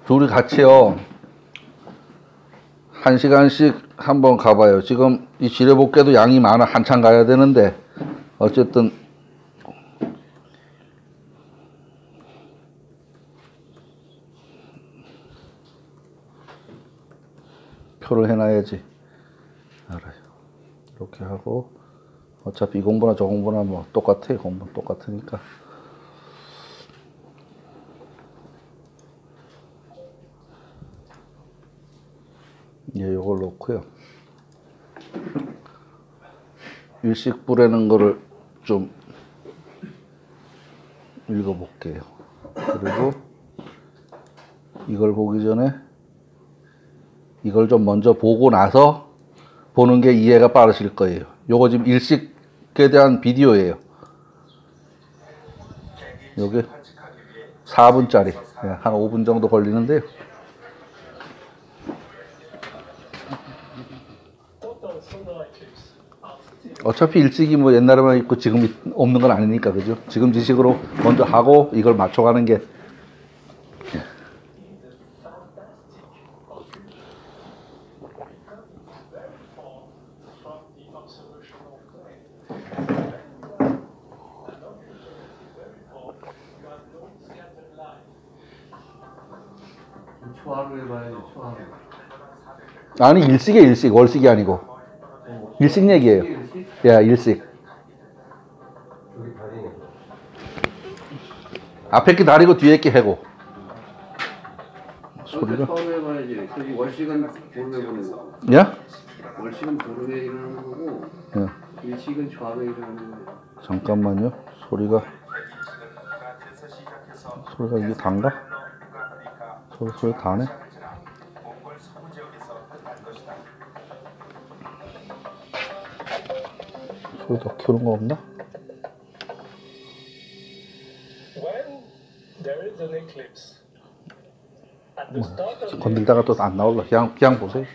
둘이 같이요. 1시간씩 한번 가봐요. 지금 이 지뢰복개도 양이 많아. 한참 가야 되는데 어쨌든 표를 해놔야지 알아요. 이렇게 하고 어차피 이 공부나 저 공부나 뭐 똑같아. 공부는 똑같으니까. 예, 요걸 놓고요. 일식 뿌리는 거를 좀 읽어볼게요. 그리고 이걸 보기 전에 이걸 좀 먼저 보고 나서 보는 게 이해가 빠르실 거예요. 요거 지금 일식에 대한 비디오예요. 요게 4분짜리. 한 5분 정도 걸리는데요. 어차피 일식이 뭐 옛날에만 있고 지금 없는 건 아니니까, 그죠? 지금 지식으로 먼저 하고 이걸 맞춰가는 게. 초하루 해봐야지, 초하루. 아니, 일식이에요, 일식. 월식이 아니고. 일식 얘기예요. 야, 일식. 앞에 게 다리고 뒤에 게 해고. 소리가? 처음 해봐야지. 저기 월식은 보름에 보는 거. 야? 월식은 보름에 일어나는 거고, 일식은 초하루에 일어나는 거. 잠깐만요. 소리가 이게 단가? 소리 다네? 소리 더 키우는 거 없나? 건들다가 또 안 나올라. 그냥 보세요.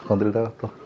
건들다가 또.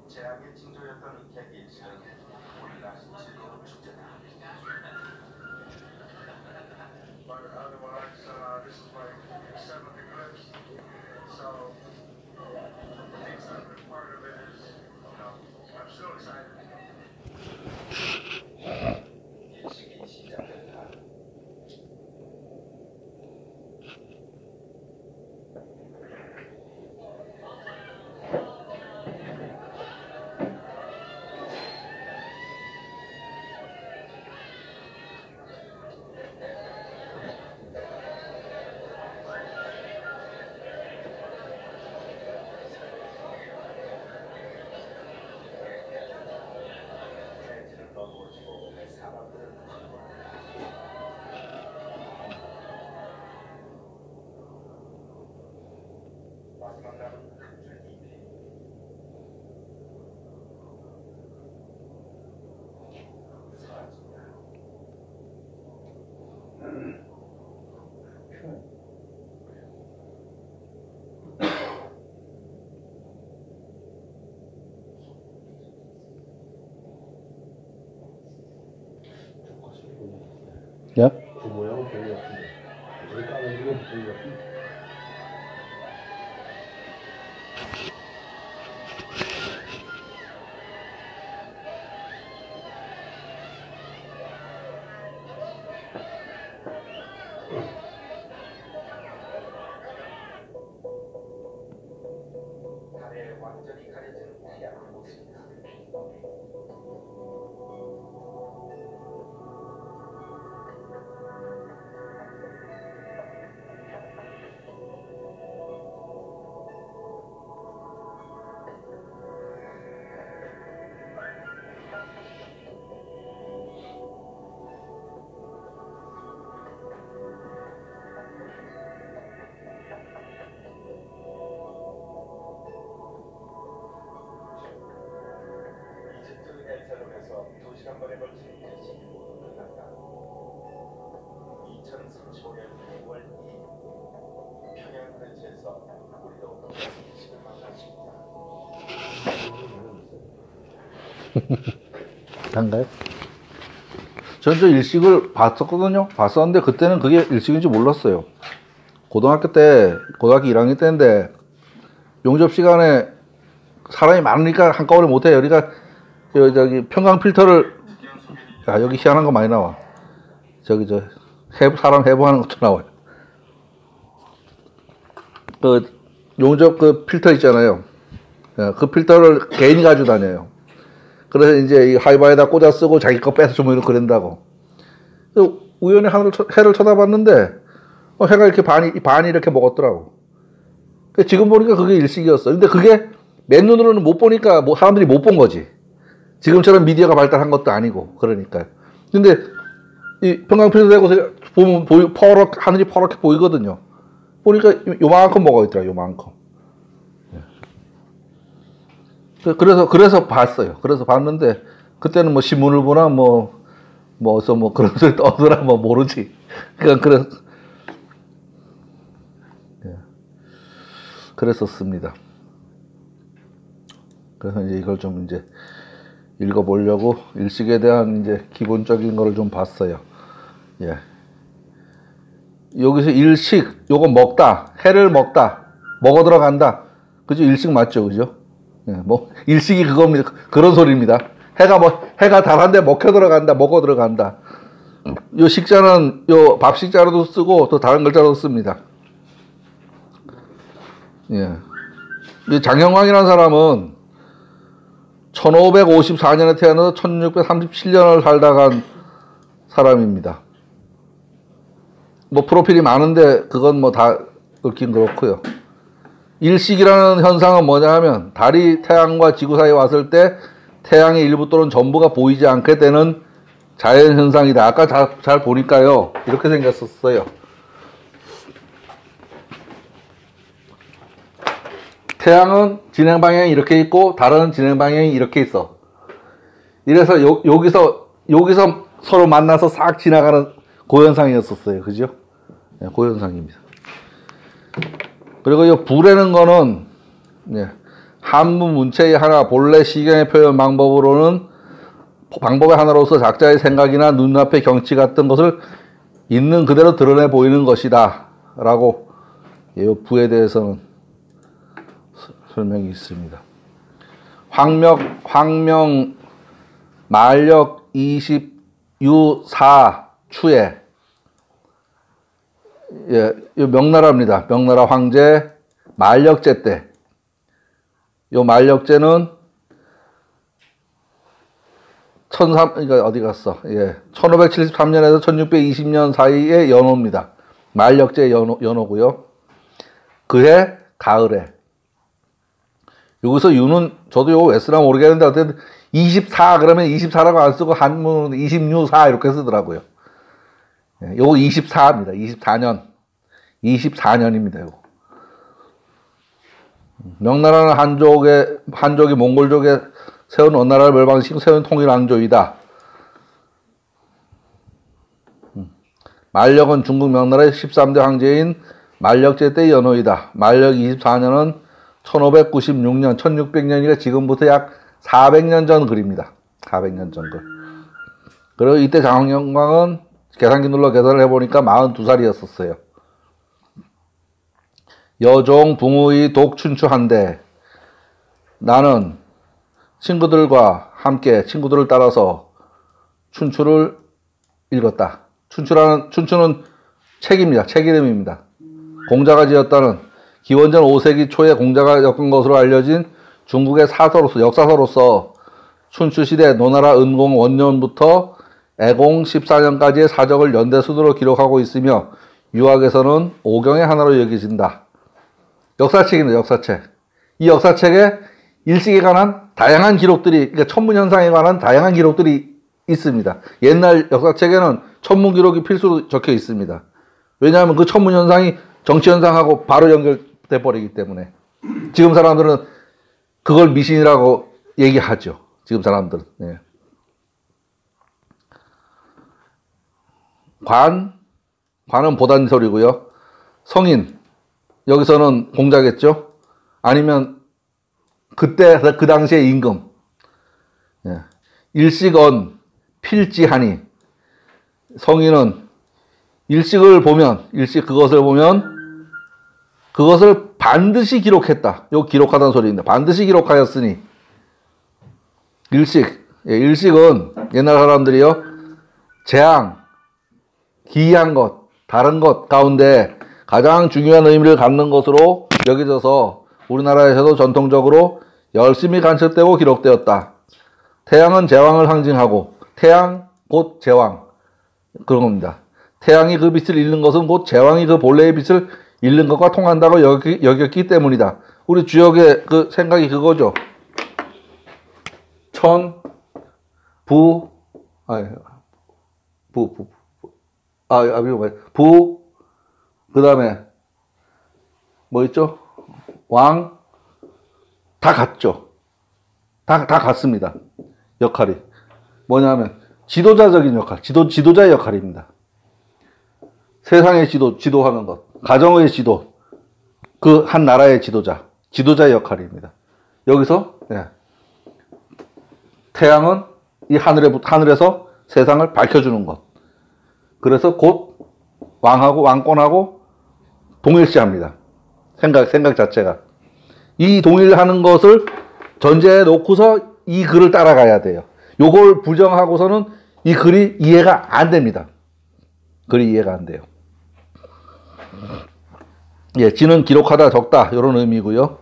제약의 징조였던 객 일식은 오늘날 즐거운 축제다. But otherwise, this is like 7 eclipse. So the excitement part of it is, I'm so excited. 일식이 시작된다. 야? 그 모양은 좋은 것 같은데. 여기 까는 게 좋은 것 같은데. 완전히 가려진 태양을 보습니다. 이집트 엘살론에서 2시간 만에 걸친 일식이 모두 끝났다. 2035년 9월 2일 평양 근처에서 우리도 일식을 만났습니다. 한가요? 전 저 일식을 봤었거든요. 봤었는데 그때는 그게 일식인지 몰랐어요. 고등학교 1학년 때인데 용접 시간에 사람이 많으니까 한꺼번에 못해요. 그러니까 저기 평강 필터를 여기 희한한 거 많이 나와. 사람 해부하는 것도 나와요. 그 용접 그 필터 있잖아요. 그 필터를 개인이 가지고 다녀요. 그래서 이제 이 하이바에다 꽂아 쓰고 자기 거 뺏어 주면 그런다고. 우연히 해를 쳐다봤는데 해가 이렇게 반이 이렇게 먹었더라고. 지금 보니까 그게 일식이었어. 근데 그게 맨눈으로는 못 보니까 사람들이 못 본 거지. 지금처럼 미디어가 발달한 것도 아니고 그러니까요. 근데 이 평강필터 대고 보면 하늘이 퍼렇게 보이거든요. 보니까 요만큼 먹어 있더라. 요만큼. 그래서 봤어요. 그래서 봤는데 그때는 뭐 신문을 보나 어서 그런 소리 떠더라 모르지. 그래서 그랬었습니다. 그래서 이제 이걸 좀 이제 읽어보려고 일식에 대한 이제 기본적인 거를 좀 봤어요. 예. 여기서 일식, 요거 먹다, 해를 먹다, 먹어 들어간다. 그죠? 일식 맞죠? 그죠? 예, 일식이 그겁니다. 그런 소리입니다. 해가 달한데 먹혀 들어간다, 먹어 들어간다. 요 식자는 밥 식자로도 쓰고 또 다른 글자로도 씁니다. 예. 이 장영광이라는 사람은 1554년에 태어나서 1637년을 살다 간 사람입니다. 프로필이 많은데 그건 다 읽긴 그렇고요. 일식이라는 현상은 뭐냐 하면 달이 태양과 지구 사이에 왔을 때 태양의 일부 또는 전부가 보이지 않게 되는 자연현상이다. 아까 잘 보니까요. 이렇게 생겼었어요. 태양은 진행 방향이 이렇게 있고 달은 진행 방향이 이렇게 있어. 이래서 여기서 서로 만나서 싹 지나가는 고현상이었었어요. 그죠? 네, 고현상입니다. 그리고 이 불에는 거는 한문 문체의 하나, 본래 시경의 표현 방법의 하나로서 작자의 생각이나 눈앞의 경치 같은 것을 있는 그대로 드러내 보이는 것이다. 라고 이 부에 대해서는 설명이 있습니다. 황명 말력 20유4 추에 이 명나라입니다. 명나라 황제 말력제 때 요 말력제는 1573년에서 1620년 사이의 연호입니다. 말력제 연호고요. 그해 가을에 여기서 유는 저도 요거 왜 쓰나 모르겠는데 어쨌든 24 그러면 24라고 안 쓰고 한문은 26사 이렇게 쓰더라고요. 요거 24입니다. 24년입니다. 요거. 명나라는 한족이 몽골족에 세운 원나라를 멸망시키고 세운 통일왕조이다. 말력은 중국 명나라의 13대 황제인 말력제 때의 연호이다. 말력 24년은 1596년, 1600년이니까 지금부터 약 400년 전 글입니다. 400년 전 글. 그리고 이때 장영광은 계산기 눌러 계산을 해보니까 42살이었었어요. 여종 붕의 독춘추한데 나는 친구들과 함께 친구들을 따라서 춘추를 읽었다. 춘추는 책입니다. 책 이름입니다. 공자가 지었다는 기원전 5세기 초에 공자가 엮은 것으로 알려진 중국의 사서로서 역사서로서 춘추시대 노나라 은공 원년부터 애공 14년까지의 사적을 연대 순으로 기록하고 있으며 유학에서는 오경의 하나로 여겨진다. 역사책입니다. 역사책. 이 역사책에 일식에 관한 다양한 기록들이, 그러니까 천문현상에 관한 다양한 기록들이 있습니다. 옛날 역사책에는 천문 기록이 필수로 적혀 있습니다. 왜냐하면 그 천문현상이 정치현상하고 바로 연결돼 버리기 때문에. 지금 사람들은 그걸 미신이라고 얘기하죠. 지금 사람들은. 네. 관은 보단설이고요. 성인, 여기서는 공자겠죠. 아니면 그때 그 당시의 임금. 예. 일식언 필지하니. 성인은 일식을 보면, 그것을 보면 그것을 반드시 기록했다. 요 기록하다는 소리입니다. 반드시 기록하였으니. 일식은 옛날 사람들이요, 재앙, 기이한 것, 다른 것 가운데 가장 중요한 의미를 갖는 것으로 여겨져서 우리나라에서도 전통적으로 열심히 간첩되고 기록되었다. 태양은 제왕을 상징하고, 태양 곧 제왕, 그런 겁니다. 태양이 그 빛을 잃는 것은 곧 제왕이 그 본래의 빛을 잃는 것과 통한다고 여겼기 때문이다. 우리 주역의 그 생각이 그거죠. 그 다음에 뭐 있죠? 왕, 다 같죠. 다 같습니다. 역할이. 뭐냐면 지도자적인 역할, 지도자의 역할입니다. 세상의 지도하는 것, 가정의 지도, 그 한 나라의 지도자의 역할입니다. 여기서 태양은 이 하늘에서 세상을 밝혀주는 것. 그래서 곧 왕권하고 동일시합니다. 생각 자체가. 이 동일하는 것을 전제해 놓고서 이 글을 따라가야 돼요. 요걸 부정하고서는 이 글이 이해가 안 됩니다. 글이 이해가 안 돼요. 예, 지는 기록하다 적다, 이런 의미고요.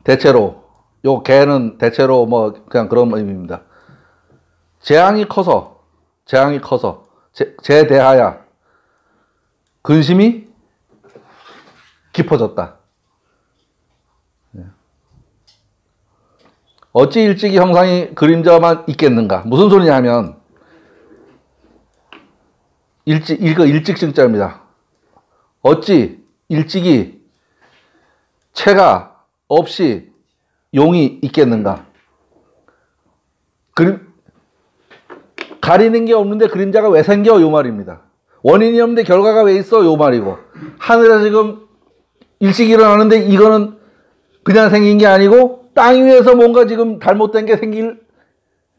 대체로, 요 개는 대체로 뭐 그냥 그런 의미입니다. 재앙이 커서 제대하야 근심이 깊어졌다. 어찌 일찍이 형상이 그림자만 있겠는가? 무슨 소리냐면 일찍증자입니다. 어찌 일찍이 채가 없이 용이 있겠는가? 가리는 게 없는데 그림자가 왜 생겨? 요 말입니다. 원인이 없는데 결과가 왜 있어? 요 말이고. 하늘에 지금 일찍 일어나는데 이거는 그냥 생긴 게 아니고 땅 위에서 뭔가 지금 잘못된 게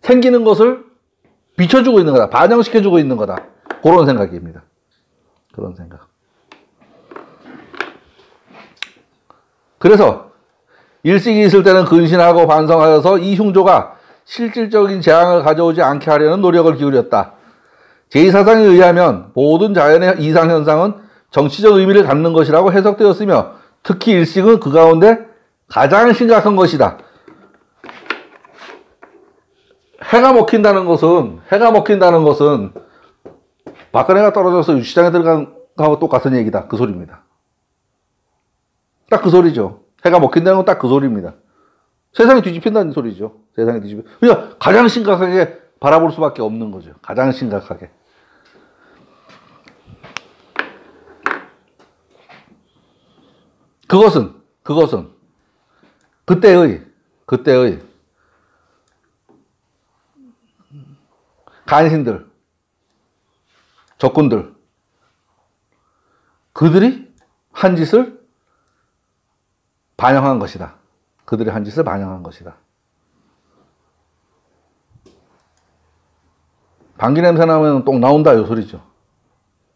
생기는 것을 비춰주고 있는 거다. 반영시켜주고 있는 거다. 그런 생각입니다. 그런 생각. 그래서 일찍이 있을 때는 근신하고 반성하여서 이 흉조가 실질적인 재앙을 가져오지 않게 하려는 노력을 기울였다. 제2사상에 의하면 모든 자연의 이상현상은 정치적 의미를 갖는 것이라고 해석되었으며 특히 일식은 그 가운데 가장 심각한 것이다. 해가 먹힌다는 것은 박근혜가 떨어져서 유치장에 들어간 거하고 똑같은 얘기다. 그 소리입니다. 딱 그 소리죠. 해가 먹힌다는 건 딱 그 소리입니다. 세상이 뒤집힌다는 소리죠. 세상이 뒤집혀. 그러니까 가장 심각하게 바라볼 수밖에 없는 거죠. 가장 심각하게. 그것은 그때의 간신들, 적군들, 그들이 한 짓을 반영한 것이다. 방귀 냄새 나면 똥 나온다, 요 소리죠.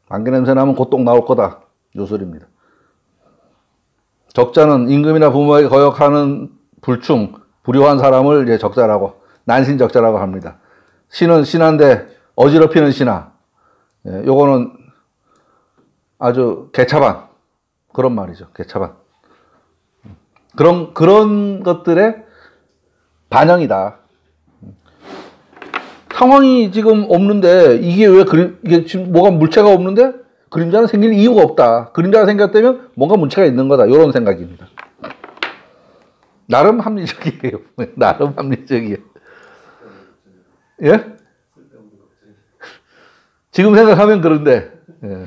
방귀 냄새 나면 곧 똥 나올 거다, 요 소리입니다. 적자는 임금이나 부모에게 거역하는 불충, 불효한 사람을 이제 적자라고, 난신적자라고 합니다. 신은 신한데 어지럽히는 신하. 예, 요거는 아주 개차반. 그런 말이죠. 개차반. 그런 것들의 반영이다. 상황이 지금 없는데 이게 왜 이게 지금 뭐가 물체가 없는데 그림자는 생길 이유가 없다. 그림자가 생겼다면 뭔가 문제가 있는 거다. 이런 생각입니다. 나름 합리적이에요. 나름 합리적이에요. 예? 지금 생각하면 그런데. 예.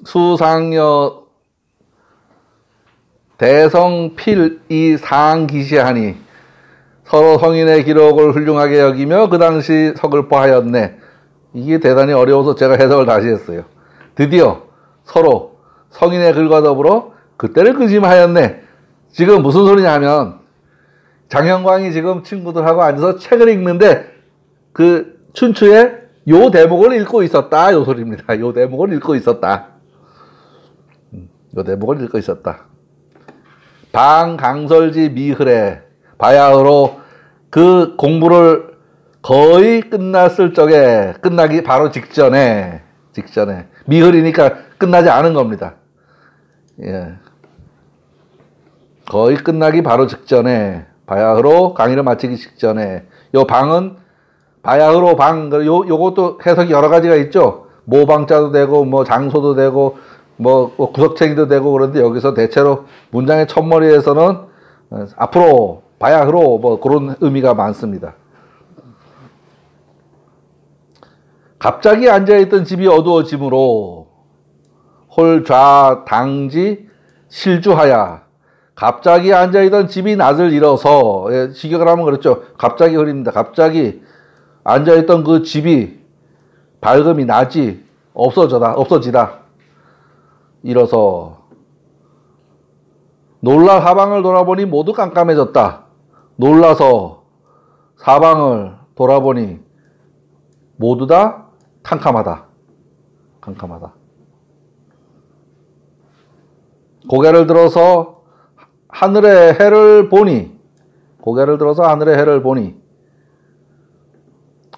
수상여 대성필이 상기시하니 서로 성인의 기록을 훌륭하게 여기며 그 당시 서글퍼하였네. 이게 대단히 어려워서 제가 해석을 다시 했어요. 드디어 서로 성인의 글과 더불어 그때를 근심하였네. 지금 무슨 소리냐 하면 장영광이 지금 친구들하고 앉아서 책을 읽는데 그 춘추의 요 대목을 읽고 있었다. 요 소리입니다. 요 대목을 읽고 있었다. 요 대목을 읽고 있었다. 방강설지 미흐래 바야흐로 그 공부를 거의 끝났을 적에 끝나기 바로 직전에 미흐리니까 끝나지 않은 겁니다. 예. 거의 끝나기 바로 직전에 바야흐로 강의를 마치기 직전에 요 방은 바야흐로 방 요것도 해석이 여러 가지가 있죠. 모방자도 되고 뭐 장소도 되고 뭐 구석체기도 되고 그런데 여기서 대체로 문장의 첫머리에서는 앞으로 바야흐로 뭐 그런 의미가 많습니다. 갑자기 앉아있던 집이 어두워지므로 홀좌 당지 실주하야 갑자기 앉아있던 집이 낯을 잃어서 직역을 하면 그렇죠. 갑자기 흐립니다. 갑자기 앉아있던 그 집이 밝음이 낮이 없어지다. 일어서 놀라 사방을 돌아보니 모두 깜깜해졌다. 놀라서 사방을 돌아보니 모두 다 캄캄하다. 고개를 들어서 하늘의 해를 보니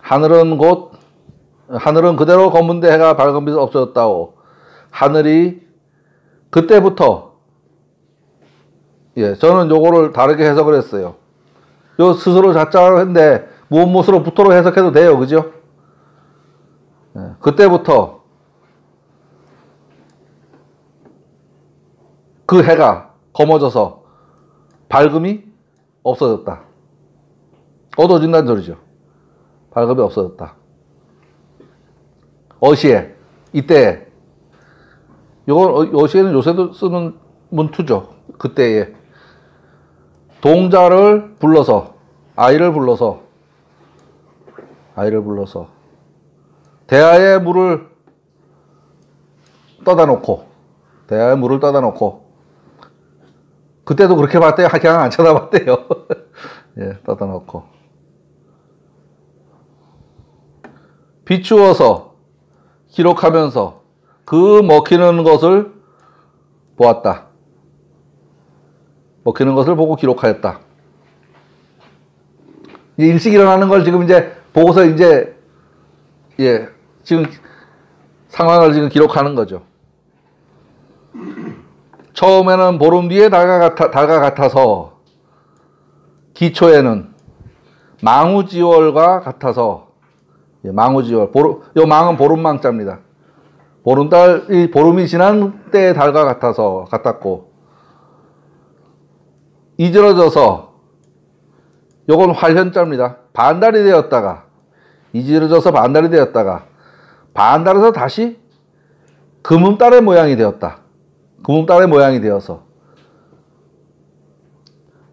하늘은 그대로 검은데 해가 밝은 빛이 없어졌다오. 하늘이 그때부터 저는 요거를 다르게 해석을 했어요. 요 스스로 자자로 했는데 무엇으로 부토로 해석해도 돼요. 그죠? 그때부터 그 해가 검어져서 밝음이 없어졌다. 어두워진다는 소리죠. 밝음이 없어졌다. 어시에 이때 요건 어시에는 요새도 쓰는 문투죠. 그때에 동자를 불러서 아이를 불러서 대야에 물을 떠다 놓고 그때도 그렇게 봤대요. 그냥 안 쳐다봤대요. 떠다 놓고 비추어서 기록하면서 그 먹히는 것을 보았다. 먹히는 것을 보고 기록하였다. 일찍 일어나는 걸 지금 이제 보고서 지금 상황을 지금 기록하는 거죠. 처음에는 보름 뒤에 달과 같아서 기초에는 망우지월과 같아서 망우지월 요 망은 보름망자입니다. 보름이 지난 때의 달과 같았고 이지러져서 요건 활현자입니다. 반달이 되었다가 이지러져서 반달이 되었다가 반달에서 다시 금음달의 모양이 되었다. 금음달의 모양이 되어서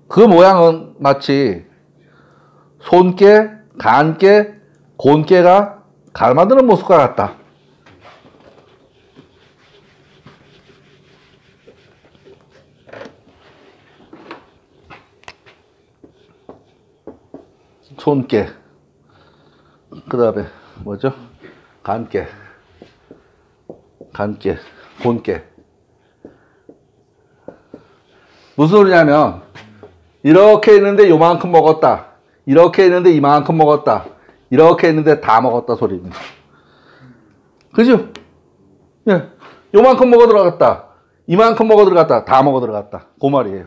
그 모양은 마치 손깨, 간깨, 곤깨가 갈만드는 모습과 같다. 손깨, 그 다음에 뭐죠? 간깨, 곤깨. 무슨 소리냐면 이렇게 있는데 요만큼 먹었다. 이렇게 있는데 이만큼 먹었다. 이렇게 있는데 다 먹었다 소리입니다. 그죠? 요만큼 먹어 들어갔다. 이만큼 먹어 들어갔다. 다 먹어 들어갔다. 그 말이에요.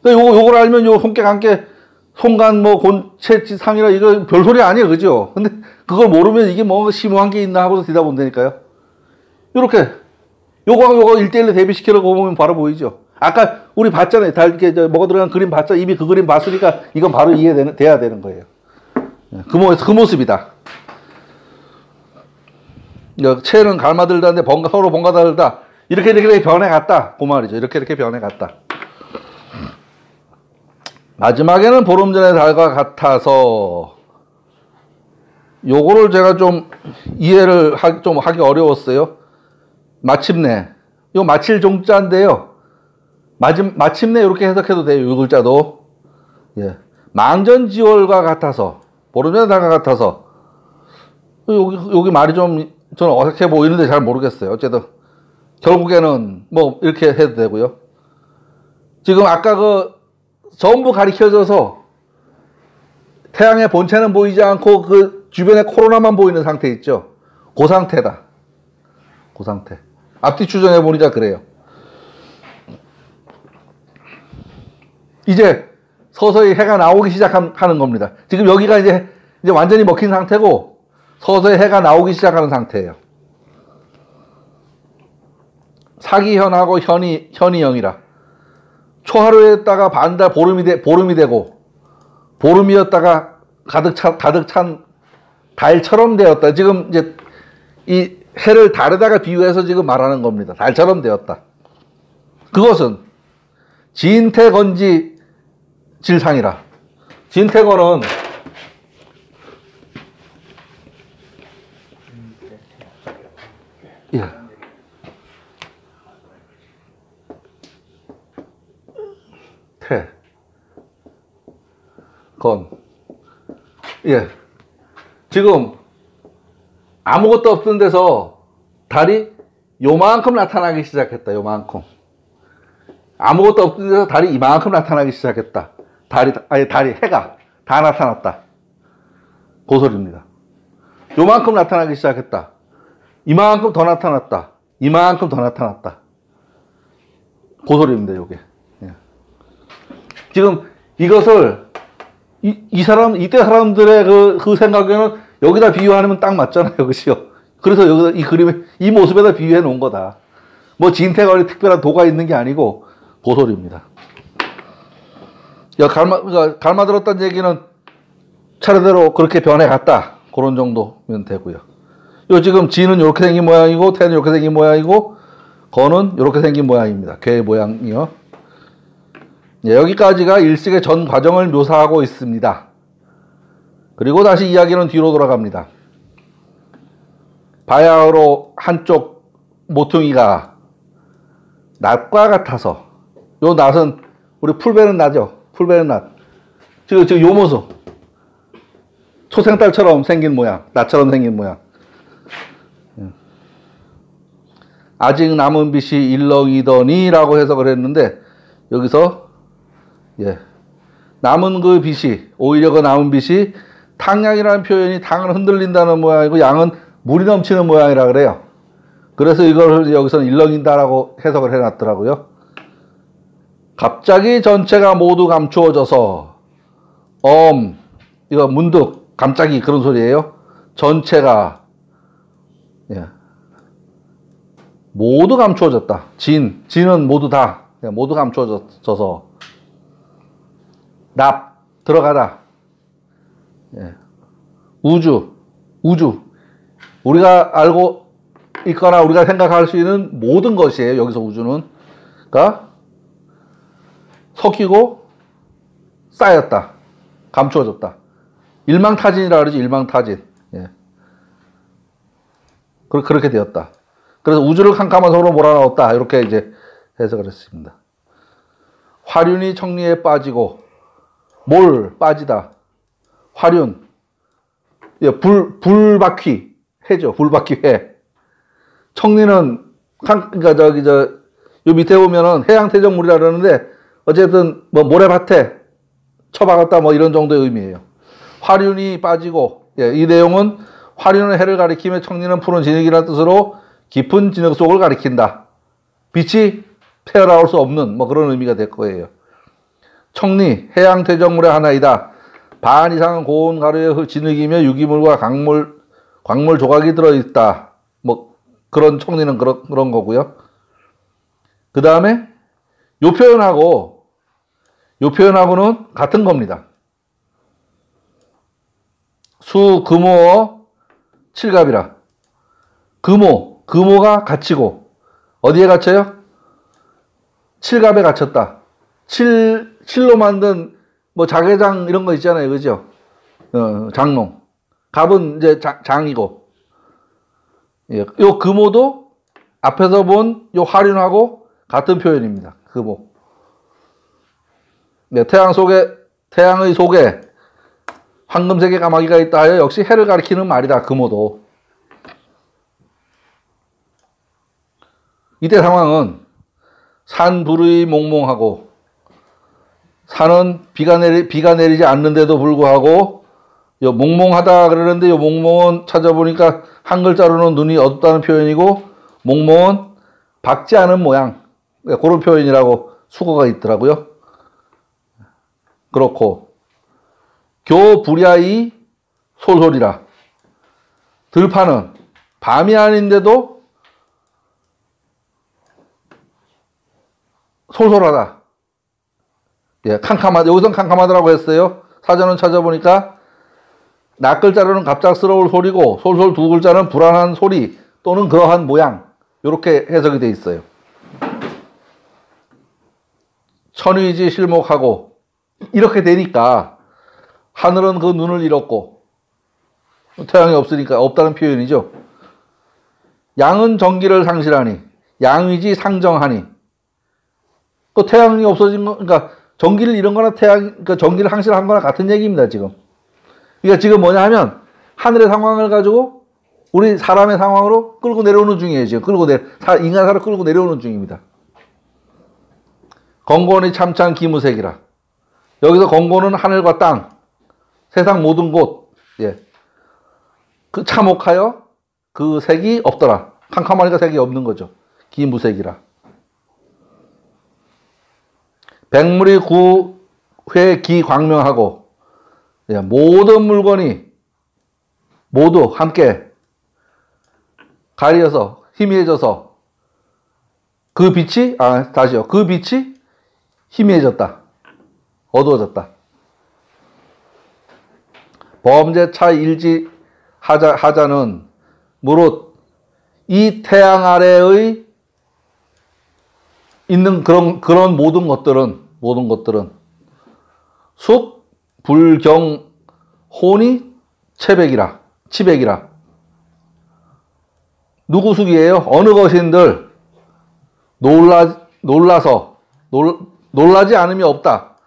그러니까 요걸 알면 요 손깨 간깨 손간 뭐 곤채치 상이라 이거 별소리 아니에요. 그죠? 근데 그걸 모르면 이게 뭔가 심오한 게 있나 하고서 뒤다 본다니까요. 요렇게 요거하고 요거 1대1로 대비시키려고 보면 바로 보이죠. 아까 우리 봤잖아요. 다 이렇게 먹어 들어간 그림 봤잖아요. 이미 그 그림 봤으니까 이건 바로 돼야 되는 거예요. 그 모습이다. 채는 갈마들다는데 서로 번가 다르다. 이렇게 변해갔다. 그 말이죠. 이렇게 변해갔다. 마지막에는 보름 전의 달과 같아서 요거를 제가 좀 이해를 좀 하기 어려웠어요. 마침내. 요 마칠 종자인데요. 마침내 이렇게 해석해도 돼요. 이 글자도. 예. 망전지월과 같아서 보름 전의 달과 같아서 여기 말이 좀 저는 어색해 보이는데 잘 모르겠어요. 어쨌든 결국에는 뭐 이렇게 해도 되고요. 지금 아까 전부 가리켜져서 태양의 본체는 보이지 않고 그 주변에 코로나만 보이는 상태 있죠. 그 상태다. 그 상태. 앞뒤 추정해 보니까 그래요. 이제 서서히 해가 나오기 시작하는 겁니다. 지금 여기가 이제 완전히 먹힌 상태고 서서히 해가 나오기 시작하는 상태예요. 사기현하고 현이영이라. 초하루에다가 반달 보름이 되고 보름이었다가 가득 찬 달처럼 되었다. 지금 이제 이 해를 달에다가 비유해서 지금 말하는 겁니다. 달처럼 되었다. 그것은 진태건지 질상이라. 진태건은 예. 건. 예. 지금 아무것도 없던 데서 달이 요만큼 나타나기 시작했다. 요만큼. 아무것도 없던 데서 달이 이만큼 나타나기 시작했다. 해가 다 나타났다. 그 소리입니다. 요만큼 나타나기 시작했다. 이만큼 더 나타났다. 이만큼 더 나타났다. 그 소리입니다. 요게. 예. 지금 이것을 이때 사람들의 그 생각에는 여기다 비유하면 딱 맞잖아요. 그죠? 그래서 여기다 이 그림에, 이 모습에다 비유해 놓은 거다. 뭐 진태건이 특별한 도가 있는 게 아니고, 그 소리입니다. 갈마들었다는 얘기는 차례대로 그렇게 변해갔다. 그런 정도면 되고요. 요 지금 진은 이렇게 생긴 모양이고, 태는 이렇게 생긴 모양이고, 건은 이렇게 생긴 모양입니다. 괴 모양이요. 예, 여기까지가 일식의 전 과정을 묘사하고 있습니다. 그리고 다시 이야기는 뒤로 돌아갑니다. 바야흐로 한쪽 모퉁이가 낫과 같아서, 요 낫은 우리 풀베는 낫죠. 풀베는 낫. 지금 요 모습. 초생딸처럼 생긴 모양, 낫처럼 생긴 모양. 아직 남은 빛이 일렁이더니라고 해석을 했는데 여기서 예, 남은 그 빛이, 오히려 그 남은 빛이 탕양이라는 표현이 탕은 흔들린다는 모양이고 양은 물이 넘치는 모양이라 그래요. 그래서 이걸 여기서는 일렁인다라고 해석을 해놨더라고요. 갑자기 전체가 모두 감추어져서 이거 문득 갑자기 그런 소리예요. 전체가 예, 모두 감추어졌다. 진은 모두 다 모두 감추어져서 납 들어가다. 예. 우주 우리가 알고 있거나 우리가 생각할 수 있는 모든 것이에요. 여기서 우주는 그러니까 섞이고 쌓였다. 감추어졌다. 일망타진이라 그러지. 일망타진. 예. 그렇게 되었다. 그래서 우주를 캄캄한 섬으로 몰아넣었다. 이렇게 이제 해석을 했습니다. 화륜이 청리에 빠지고 빠지다. 화륜. 예, 불바퀴 해죠. 불바퀴 해. 청리는 그러니까 요 밑에 보면은 해양태적물이라 그러는데 어쨌든 뭐 모래밭에 처박았다 뭐 이런 정도의 의미예요. 화륜이 빠지고 예, 이 내용은 화륜은 해를 가리키며 청리는 푸른 진흙이라는 뜻으로 깊은 진흙 속을 가리킨다. 빛이 새어나올 수 없는 뭐 그런 의미가 될 거예요. 청리, 해양 퇴적물의 하나이다. 반 이상은 고온 가루의 진흙이며 유기물과 광물 조각이 들어있다. 뭐 그런 청리는 그런 거고요. 그 다음에 요 표현하고는 같은 겁니다. 수, 금오어, 칠갑이라. 금오가 갇히고 어디에 갇혀요? 칠갑에 갇혔다. 칠로 만든 뭐 자개장 이런 거 있잖아요. 그죠? 장롱. 갑은 이제 장이고. 예, 요 금오도 앞에서 본 요 화륜하고 같은 표현입니다. 금오. 네, 태양의 속에 황금색의 까마귀가 있다 하여 역시 해를 가리키는 말이다. 금오도. 이때 상황은 산 불의 몽몽하고 산은 비가 내리지 않는데도 불구하고 요 몽몽하다 그러는데 요 몽몽은 찾아보니까 한 글자로는 눈이 어둡다는 표현이고 몽몽은 밝지 않은 모양 그런 표현이라고 수거가 있더라고요. 그렇고 교부랴이 솔솔이라. 들판은 밤이 아닌데도 솔솔하다. 예, 캄캄하다. 여기선 캄캄하다라고 했어요. 사전을 찾아보니까 낱글자로는 갑작스러울 소리고 솔솔 두 글자는 불안한 소리 또는 그러한 모양. 이렇게 해석이 되어 있어요. 천위지 실목하고 이렇게 되니까 하늘은 그 눈을 잃었고 태양이 없으니까 없다는 표현이죠. 양은 정기를 상실하니 양위지 상정하니 또 태양이 없어진 거 그러니까 전기를 잃은 거나 그러니까 전기를 상실한 거나 같은 얘기입니다, 지금. 그러니까 지금 뭐냐 하면, 하늘의 상황을 가지고 우리 사람의 상황으로 끌고 내려오는 중이에요, 지금. 인간사를 끌고 내려오는 중입니다. 건곤이 참찬 기무색이라. 여기서 건곤은 하늘과 땅, 세상 모든 곳, 예. 그 참혹하여 그 색이 없더라. 캄캄하니까 색이 없는 거죠. 기무색이라. 백물이 구회 기광명하고 모든 물건이 모두 함께 가려서 희미해져서 그 빛이 그 빛이 희미해졌다. 어두워졌다. 범죄차 일지 하자는 무릇 이 태양 아래의 있는 그런 모든 것들은 숙, 불, 경, 혼이 치백이라. 누구 숙이에요? 어느 것인들 놀라지 않음이 없다.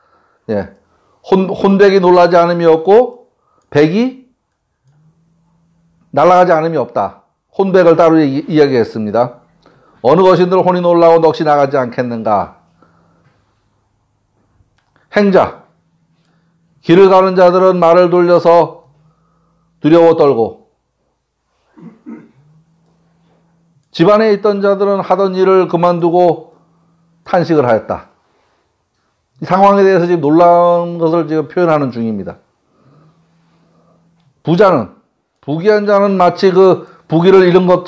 예. 혼백이 놀라지 않음이 없고 백이 날아가지 않음이 없다. 혼백을 따로 이야기했습니다. 어느 것인들 혼이 놀라고 넋이 나가지 않겠는가? 행자. 길을 가는 자들은 말을 돌려서 두려워 떨고 집안에 있던 자들은 하던 일을 그만두고 탄식을 하였다. 이 상황에 대해서 지금 놀라운 것을 지금 표현하는 중입니다. 부귀한 자는 마치 그 부귀를 잃은 것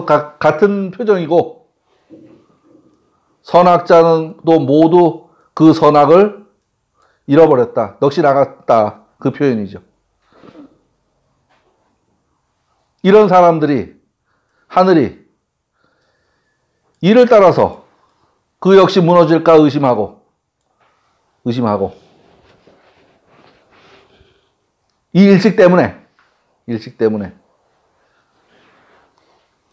같은 표정이고 선악자는 또 모두 그 선악을 잃어버렸다. 넋이 나갔다. 그 표현이죠. 이런 사람들이 하늘이 이를 따라서 그 역시 무너질까 의심하고 이 일식 때문에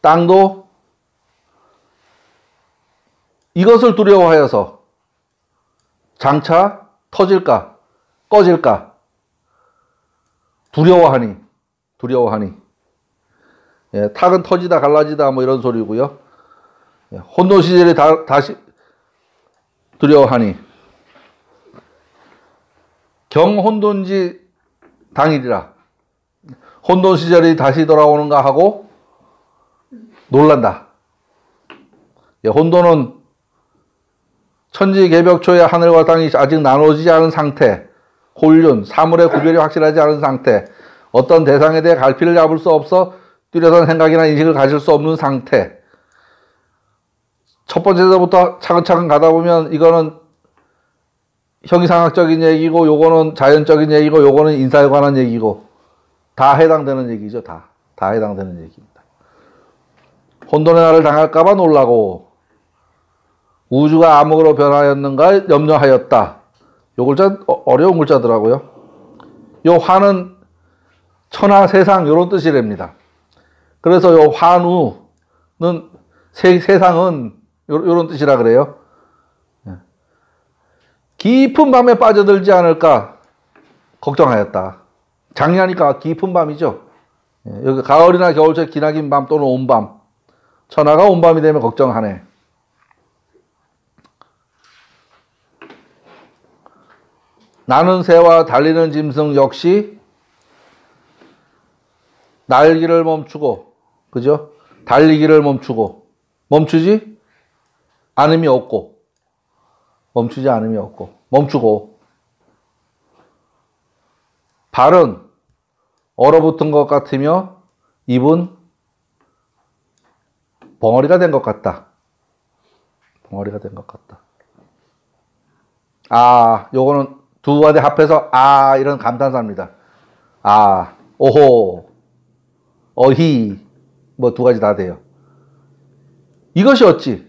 땅도 이것을 두려워하여서 장차 터질까 꺼질까 두려워하니 예, 탁은 터지다 갈라지다 뭐 이런 소리고요. 예, 혼돈 시절이 다시 두려워하니 경혼돈지 당일이라 혼돈 시절이 다시 돌아오는가 하고 놀란다. 예, 혼돈은 천지개벽초의 하늘과 땅이 아직 나눠지지 않은 상태, 혼륜, 사물의 구별이 확실하지 않은 상태, 어떤 대상에 대해 갈피를 잡을 수 없어 뚜렷한 생각이나 인식을 가질 수 없는 상태. 첫 번째부터 차근차근 가다 보면 이거는 형이상학적인 얘기고, 요거는 자연적인 얘기고, 요거는 인사에 관한 얘기고, 다 해당되는 얘기죠. 다 해당되는 얘기입니다. 혼돈의 날을 당할까봐 놀라고, 우주가 암흑으로 변하였는가 염려하였다. 요 글자 어려운 글자더라고요. 요 화는 천하 세상 요런 뜻이랍니다. 그래서 요 환우는 세상은 요런 뜻이라 그래요. 깊은 밤에 빠져들지 않을까 걱정하였다. 장냐니까 깊은 밤이죠. 여기 가을이나 겨울철 기나긴 밤 또는 온밤. 천하가 온밤이 되면 걱정하네. 나는 새와 달리는 짐승 역시 날기를 멈추고, 그죠? 달리기를 멈추고, 멈추지 않음이 없고, 멈추고, 발은 얼어붙은 것 같으며 입은 벙어리가 된 것 같다. 아, 요거는 두 가지 합해서 이런 감탄사입니다. 오호, 어히, 뭐 두 가지 다 돼요. 이것이 어찌.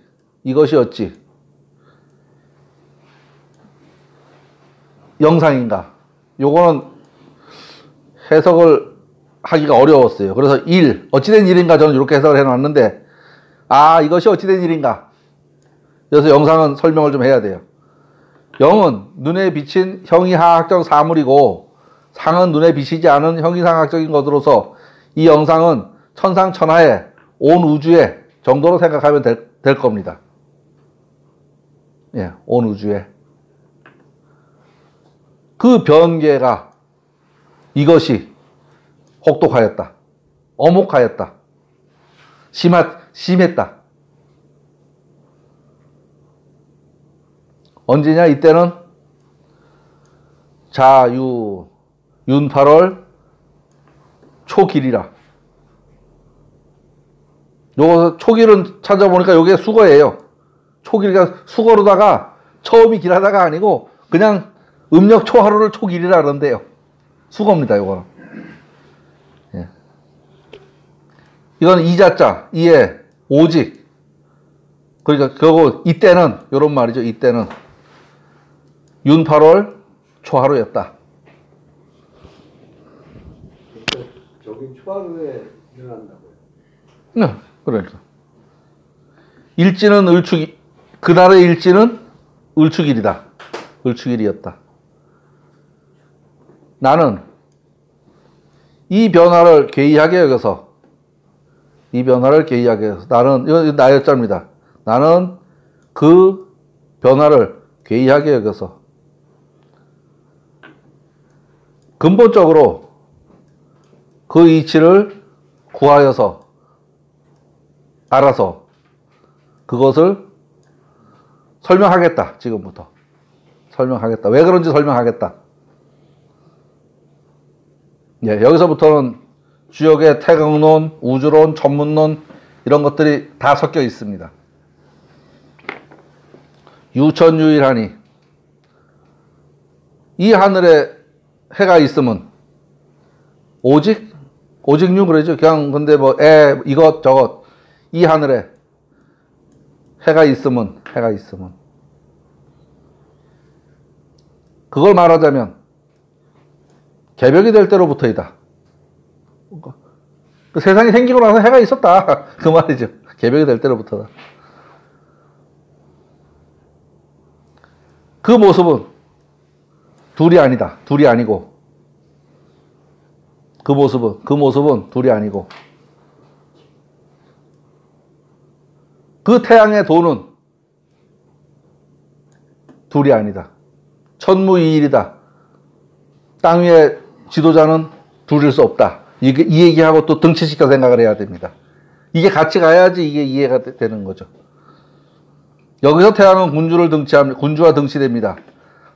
영상인가. 요거는 해석을 하기가 어려웠어요. 그래서 어찌된 일인가 저는 이렇게 해석을 해놨는데, 이것이 어찌된 일인가. 그래서 영상은 설명을 좀 해야 돼요. 영은 눈에 비친 형이하학적 사물이고, 상은 눈에 비치지 않은 형이상학적인 것으로서 이 영상은 천상천하에 온 우주에 정도로 생각하면 될 겁니다. 예, 온 우주에. 그 변개가 이것이 혹독하였다. 엄혹하였다. 심했다. 언제냐? 이때는 윤8월 초길이라. 요 초길은 찾아보니까 요게 수거예요. 초길이가 수거로다가 처음이 길하다가 아니고 그냥 음력 초하루를 초길이라 그러는데요. 수거입니다, 요거는. 예. 이건 이자자, 이에 오직. 그러니까 그거 이때는 요런 말이죠. 이때는 윤 8월 초하루였다. 저기 초하루에 일어난다고요? 네, 그러니까. 일지는 그날의 일지는 을축일이다. 을축일이었다. 나는 이 변화를 괴이하게 여겨서, 나는, 이건 나였자입니다. 나는 그 변화를 괴이하게 여겨서 근본적으로 그 이치를 구하여서 알아서 그것을 설명하겠다. 지금부터 설명하겠다. 왜 그런지 설명하겠다. 예, 여기서부터는 주역의 태극론, 우주론, 천문론 이런 것들이 다 섞여 있습니다. 유천유일하니 이 하늘에 해가 있으면 오직유 그러죠. 그냥 근데 뭐 이것 저것 이 하늘에 해가 있으면 그걸 말하자면 개벽이 될 때로부터이다. 그 세상이 생기고 나서 해가 있었다. 그 말이죠. 개벽이 될 때로부터다. 그 모습은 둘이 아니다. 둘이 아니고. 그 모습은 둘이 아니고. 그 태양의 도는 둘이 아니다. 천무이일이다. 땅 위의 지도자는 둘일 수 없다. 이 얘기하고 또 등치시켜 생각을 해야 됩니다. 이게 같이 가야지 이게 이해가 되는 거죠. 여기서 태양은 군주와 등치됩니다.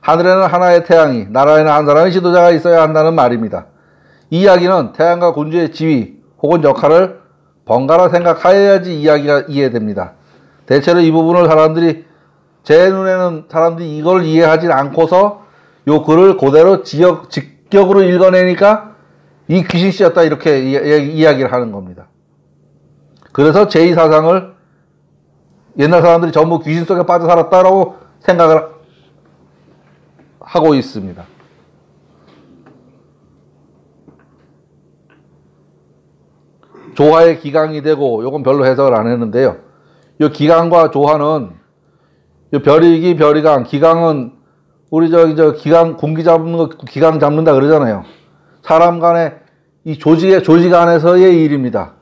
하늘에는 하나의 태양이, 나라에는 한 사람의 지도자가 있어야 한다는 말입니다. 이 이야기는 태양과 군주의 지위 혹은 역할을 번갈아 생각하여야지 이야기가 이해됩니다. 대체로 이 부분을 제 눈에는 사람들이 이걸 이해하지 않고서 요 글을 그대로 직격으로 읽어내니까 이 귀신씨였다 이렇게 이야기를 하는 겁니다. 그래서 제2사상을 옛날 사람들이 전부 귀신 속에 빠져 살았다라고 생각을 하고 있습니다. 조화의 기강이 되고, 요건 별로 해석을 안 했는데요. 요 기강과 조화는 요 별이기 별이강, 기강은 우리 기강 군기 잡는 거 기강 잡는다 그러잖아요. 사람 간의 이 조직 안에서의 일입니다.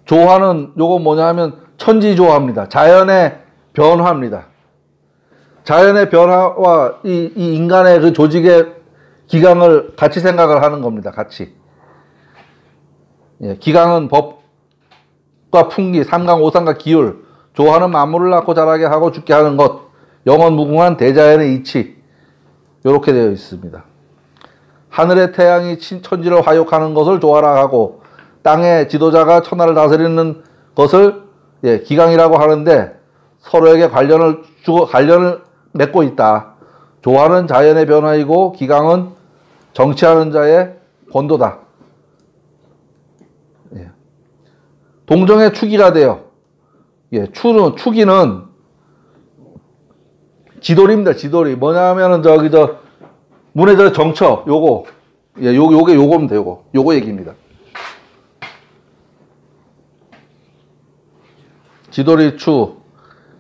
조화는 요건 뭐냐 하면 천지조화입니다. 자연의 변화입니다. 자연의 변화와 이 인간의 그 조직의 기강을 같이 생각을 하는 겁니다. 같이. 예, 기강은 법과 풍기, 삼강, 오상과 기율, 조화는 만물을 낳고 자라게 하고 죽게 하는 것, 영원 무궁한 대자연의 이치, 이렇게 되어 있습니다. 하늘의 태양이 천지를 화욕하는 것을 조화라 하고, 땅의 지도자가 천하를 다스리는 것을 기강이라고 하는데, 서로에게 관련을 맺고 있다. 조화는 자연의 변화이고 기강은 정치하는 자의 권도다. 동정의 축이가 돼요. 축이는 지돌입니다. 지돌이 뭐냐 하면은 문의 정처 요거 요거면 돼요. 요거 얘기입니다. 지돌이 축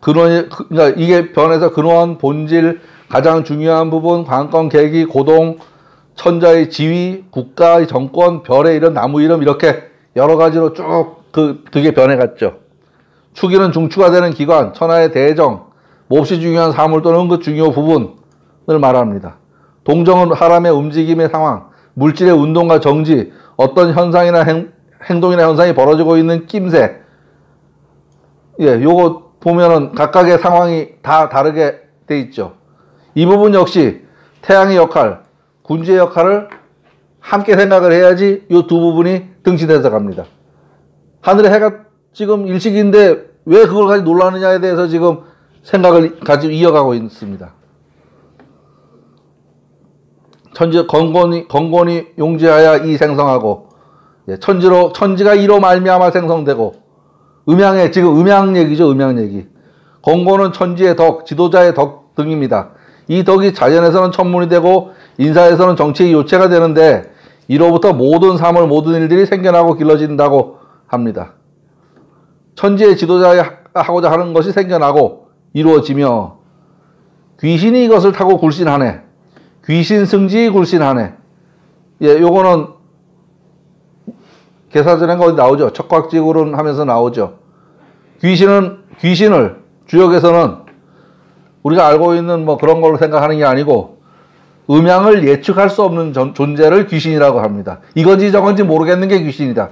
그러니까 이게 변해서 근원, 본질, 가장 중요한 부분, 관건, 계기, 고동, 천자의 지위, 국가의 정권, 별의 이름, 나무 이름 이렇게 여러 가지로 쭉 그게 변해갔죠. 축이는 중추가 되는 기관, 천하의 대정, 몹시 중요한 사물 또는 그 중요 부분을 말합니다. 동정은 사람의 움직임의 상황, 물질의 운동과 정지, 어떤 현상이나 행동이나 현상이 벌어지고 있는 낌새. 요거 보면은 각각의 상황이 다 다르게 돼 있죠. 이 부분 역시 태양의 역할, 군주의 역할을 함께 생각을 해야지 이 두 부분이 등치돼서 갑니다. 하늘에 해가 지금 일식인데 왜 그걸 가지고 놀라느냐에 대해서 지금 생각을 가지고 이어가고 있습니다. 건곤이 용지하여 이 생성하고, 천지가 이로 말미암아 생성되고, 지금 음양 얘기죠, 음양 얘기. 건곤은 천지의 덕, 지도자의 덕 등입니다. 이 덕이 자연에서는 천문이 되고, 인사에서는 정치의 요체가 되는데, 이로부터 모든 사물, 모든 일들이 생겨나고 길러진다고 합니다. 천지의 지도자가 하고자 하는 것이 생겨나고 이루어지며, 귀신이 이것을 타고 굴신하네. 귀신 승지 굴신하네. 요거는 개사전에 어디 나오죠. 척곽지구론 하면서 나오죠. 귀신을 주역에서는 우리가 알고 있는 뭐 그런 걸로 생각하는 게 아니고, 음양을 예측할 수 없는 존재를 귀신이라고 합니다. 이건지 저건지 모르겠는 게 귀신이다.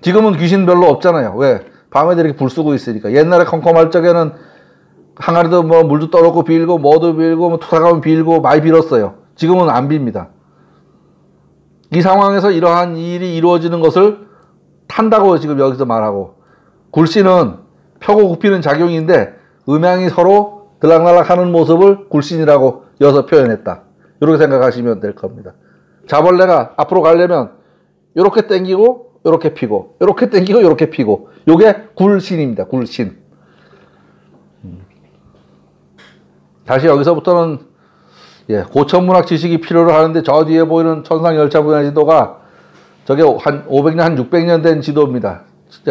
지금은 귀신 별로 없잖아요. 왜? 밤에 이렇게 불 쓰고 있으니까. 옛날에 컴컴할 적에는 항아리도 뭐 물도 떠놓고 빌고, 뭐도 빌고, 뭐 투사가면 빌고, 많이 빌었어요. 지금은 안 빕니다. 이 상황에서 이러한 일이 이루어지는 것을 탄다고 지금 여기서 말하고, 굴신은 펴고 굽히는 작용인데, 음양이 서로 들락날락 하는 모습을 굴신이라고 여기서 표현했다. 이렇게 생각하시면 될 겁니다. 자벌레가 앞으로 가려면 이렇게 당기고 이렇게 피고, 이렇게 당기고 이렇게 피고, 요게 굴신입니다. 굴신. 다시 여기서부터는 고천문학 지식이 필요로 하는데, 저 뒤에 보이는 천상열차 분야 지도가 저게 한 500년, 한 600년 된 지도입니다.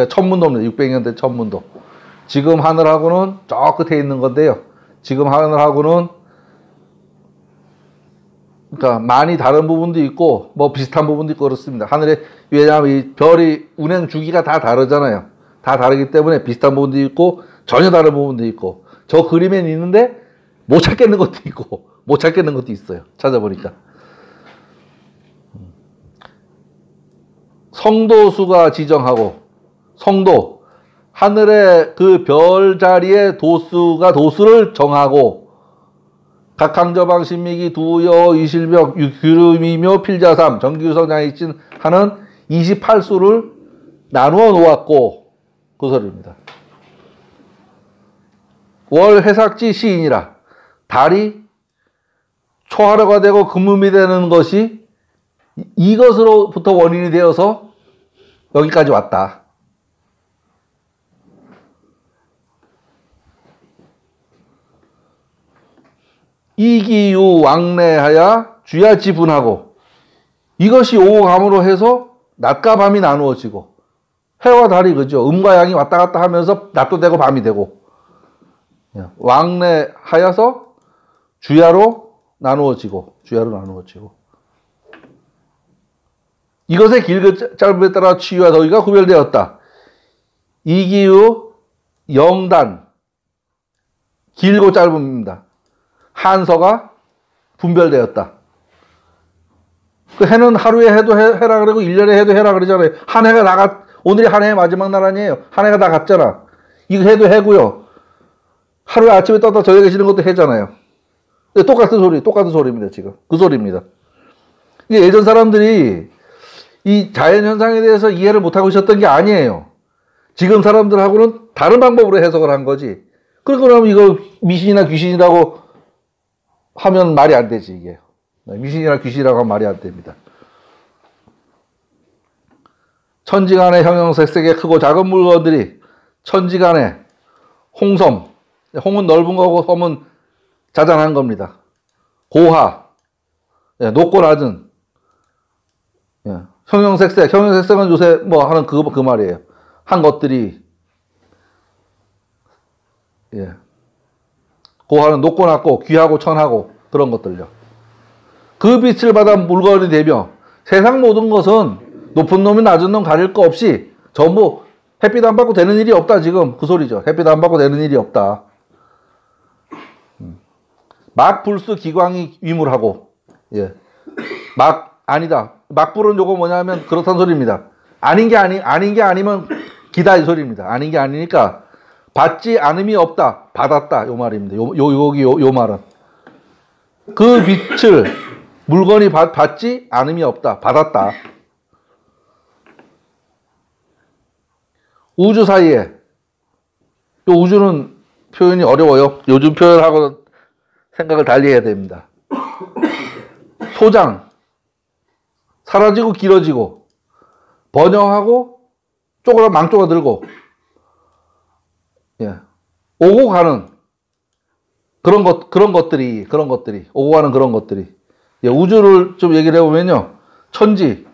천문도입니다. 600년 된 천문도. 지금 하늘하고는 저 끝에 있는 건데요. 지금 하늘하고는 그러니까 많이 다른 부분도 있고 뭐 비슷한 부분도 있고 그렇습니다. 하늘에, 왜냐하면 이 별이 운행 주기가 다 다르잖아요. 다 다르기 때문에 비슷한 부분도 있고 전혀 다른 부분도 있고, 저 그림엔 있는데 못 찾겠는 것도 있고 못 찾겠는 것도 있어요. 찾아보니까. 성도수가 지정하고, 성도, 하늘의 그 별 자리의 도수를 정하고 각항저방 신미기 두여 이실벽 규름이며 필자삼 정기유성 장익진 하는 28수를 나누어 놓았고 그 소리입니다. 월 해삭지 시인이라 달이 초하루가 되고 금음이 되는 것이 이것으로부터 원인이 되어서 여기까지 왔다. 이기유 왕래하야 주야지 분하고 이것이 오감으로 해서 낮과 밤이 나누어지고 해와 달이 그죠. 음과 양이 왔다 갔다 하면서 낮도 되고 밤이 되고 왕래하여서 주야로 나누어지고 이것의 길고 짧음에 따라 치유와 더위가 구별되었다. 이기유 영단 길고 짧음입니다. 한서가 분별되었다. 그 해는 하루에 해도 해라 그러고 1년에 해도 해라 그러잖아요. 한 해가 오늘이 한 해의 마지막 날 아니에요. 한 해가 다 갔잖아. 이거 해도 해고요. 하루에 아침에 떴다 저녁에 지는 것도 해잖아요. 똑같은 소리입니다, 지금. 그 소리입니다. 이게 예전 사람들이 이 자연현상에 대해서 이해를 못하고 있었던 게 아니에요. 지금 사람들하고는 다른 방법으로 해석을 한 거지. 그러면 이거 미신이나 귀신이라고 하면 말이 안 되지, 이게. 미신이나 귀신이라고 하면 말이 안 됩니다. 천지간의 형형색색의 크고 작은 물건들이 천지간의 홍섬, 홍은 넓은 거고 섬은 자잘한 겁니다. 고하, 높고 낮은, 형형색색은 요새 뭐 하는 그 말이에요. 한 것들이, 고하는 높고 낮고 귀하고 천하고 그런 것들요. 그 빛을 받아 물건이 되며 세상 모든 것은 높은 놈이 낮은 놈 가릴 거 없이 전부 햇빛 안 받고 되는 일이 없다 지금 그 소리죠. 햇빛 안 받고 되는 일이 없다. 막 불수 기광이 위물하고 아니다. 막불은 요거 뭐냐면 그렇다는 소리입니다. 아닌 게 아니면 기다 이 소리입니다. 아닌 게 아니니까 받지 않음이 없다. 받았다. 요 말입니다. 요 말은. 그 빛을 물건이 받지 않음이 없다. 받았다. 우주 사이에 요 우주는 표현이 어려워요. 요즘 표현하고는 생각을 달리 해야 됩니다. 소장 사라지고 길어지고 번영하고 망쪼가들고 오고 가는 그런 것들이 오고 가는 그런 것들이 우주를 좀 얘기를 해보면요. 천지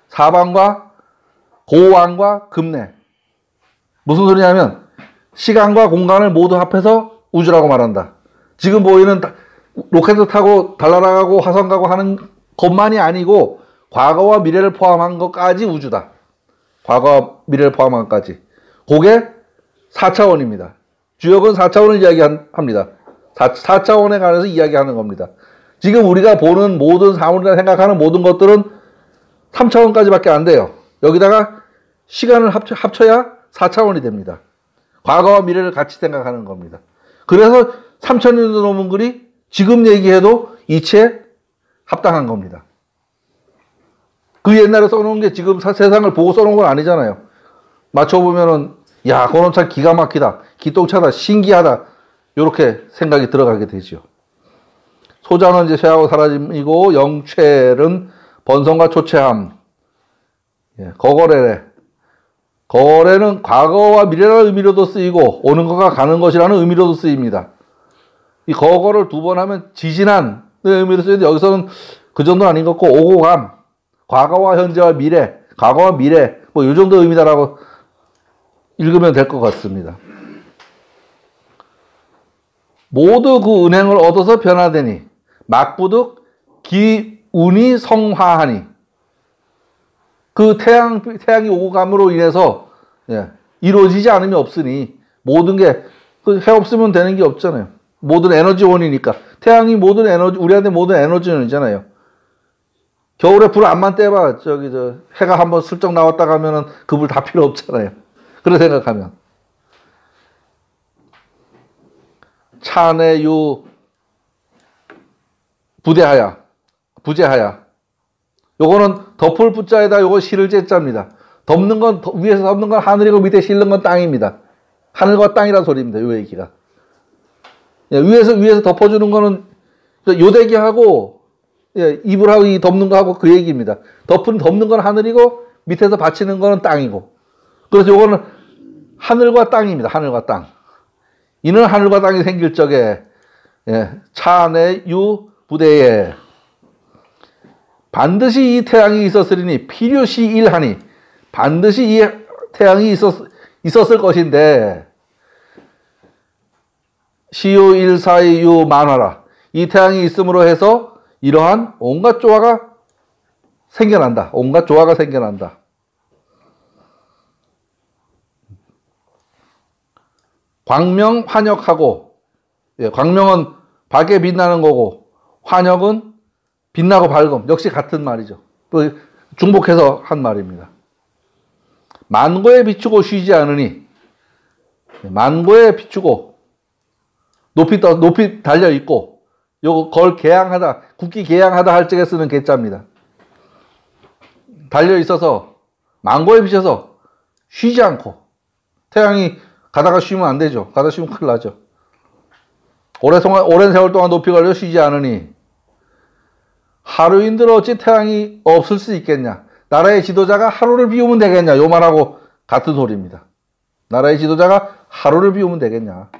사방과 고왕과 급내 무슨 소리냐면 시간과 공간을 모두 합해서 우주라고 말한다. 지금 보이는 로켓을 타고 달나라가고 화성 가고 하는 것만이 아니고 과거와 미래를 포함한 것까지 우주다. 과거와 미래를 포함한 것까지. 그게 4차원입니다. 주역은 4차원을 이야기합니다. 4차원에 관해서 이야기하는 겁니다. 지금 우리가 보는 모든 사물이나 생각하는 모든 것들은 3차원까지밖에 안 돼요. 여기다가 시간을 합쳐야 4차원이 됩니다. 과거와 미래를 같이 생각하는 겁니다. 그래서 3000년도 넘은 글이 지금 얘기해도 이치에 합당한 겁니다. 그 옛날에 써놓은 게 지금 세상을 보고 써놓은 건 아니잖아요. 맞춰보면은 야 그건 참 기가 막히다. 기똥차다. 신기하다. 이렇게 생각이 들어가게 되죠. 소자는 이제 쇠하고 사라짐이고 영최는 번성과 초췌함. 거거래래. 거래는 과거와 미래라는 의미로도 쓰이고 오는 것과 가는 것이라는 의미로도 쓰입니다. 이 거거를 두 번 하면 지진한 의미로 쓰이는데 여기서는 그 정도는 아닌 것 같고 오고 감. 과거와 현재와 미래. 과거와 미래. 뭐 이 정도 의미다라고 읽으면 될 것 같습니다. 모두 그 은행을 얻어서 변화되니 막부득 기운이 성화하니 그 태양이 오고 감으로 인해서 이루어지지 않음이 없으니 모든 게 해 없으면 되는 게 없잖아요. 모든 에너지원이니까 태양이 모든 에너지 우리한테 모든 에너지원이잖아요. 겨울에 불 안만 떼봐 해가 한번 슬쩍 나왔다 가면은 그 불 다 필요 없잖아요. 그런 생각하면. 차내유 부재하야. 요거는 덮을 부자에다 요거 실을 제자입니다. 덮는 건, 위에서 덮는 건 하늘이고 밑에 실는 건 땅입니다. 하늘과 땅이라는 소리입니다. 요 얘기가. 예, 위에서 덮어주는 거는 요대기하고, 예, 이불하고 이 덮는 거하고 그 얘기입니다. 덮는 건 하늘이고, 밑에서 받치는 거는 땅이고. 그래서 요거는 하늘과 땅입니다. 하늘과 땅. 이는 하늘과 땅이 생길 적에, 예, 차내유 부대에 반드시 이 태양이 있었으리니 필요시 일하니 반드시 이 태양이 있었을 것인데 시유 일사유 만화라. 이 태양이 있음으로 해서 이러한 온갖 조화가 생겨난다. 온갖 조화가 생겨난다. 광명 환역하고, 예, 광명은 밝게 빛나는 거고 환역은 빛나고 밝음. 역시 같은 말이죠. 중복해서 한 말입니다. 만고에 비추고 쉬지 않으니, 만고에 비추고 높이 달려 있고, 요거 걸 개양하다, 국기 개양하다 할 적에 쓰는 개자입니다. 달려 있어서 만고에 비춰서 쉬지 않고, 태양이 가다가 쉬면 안 되죠. 가다가 쉬면 큰일 나죠. 오랜 세월 동안 높이 걸려 쉬지 않으니 하루인들 어찌 태양이 없을 수 있겠냐. 나라의 지도자가 하루를 비우면 되겠냐. 요 말하고 같은 소리입니다. 나라의 지도자가 하루를 비우면 되겠냐.